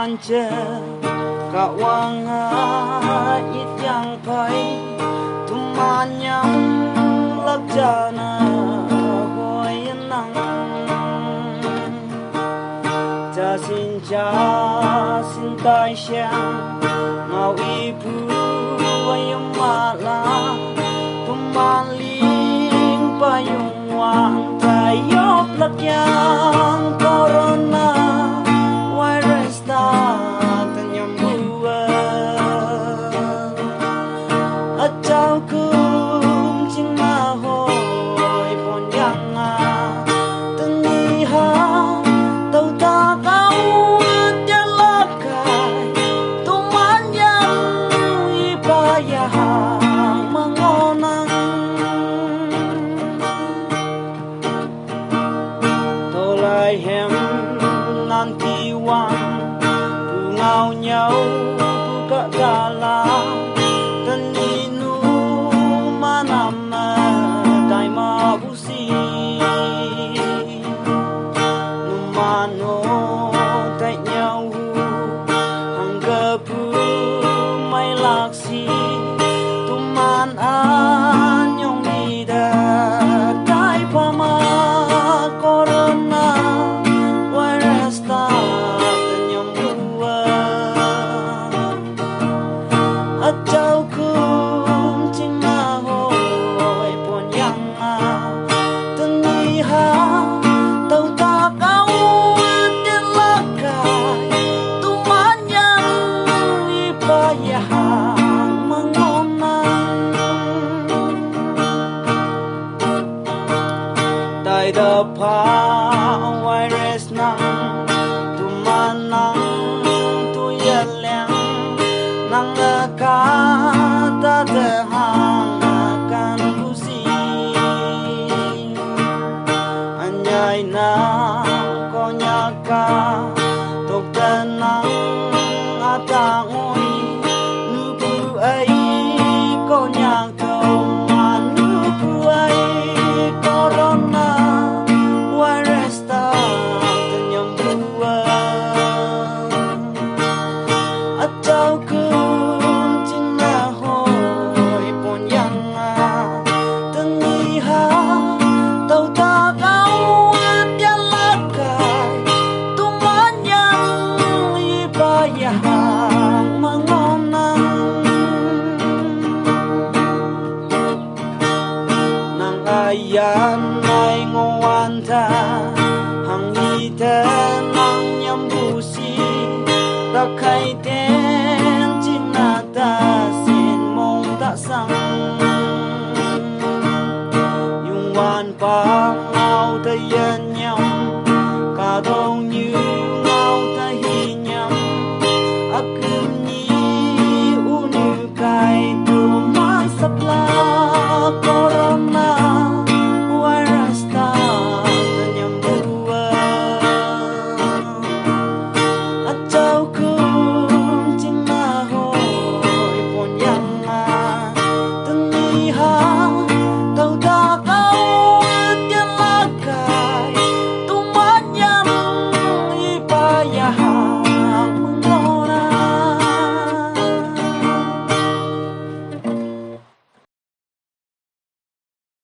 manja kawang it yang pai tumanyam lagjana hoyanang cha sin tai xiang ngao ipu wayum mala tuman ling payung wang tayop lagyang corona virus ta tanyam bua achau kum ching ma hoi pon yang a tani ha tau ta kau ya lakai tuman yang ipaya mangonang tolai hem nanti wan ngao nhau buka gala taninu manam dai ma busi numano tai nhau hangga pu mai laksi tuman anyong ida dai pama corona virus ta achau kum ching ma hoi pon yang a tani ha tau ta kau ten lakai tuman yang ipaya mangonang dai da pa virus nang tuman nang tu yalang nang ka ta de hang kan busi anyai na ko nya ka tok tanang ata ngoi nu bu ai ko nya to man nu bu ai corona virus ta tanyam bua achau kum ching na hoi pon yang a tani ha tau ta kau ya lakai tuman yang ipaya mangonang nang ayan ai ngoan ta hang hi ta nang nyam busi ta khai ten chin na ta sin mong ta sang yung wan pa ngao ta yan nhâm cả đông như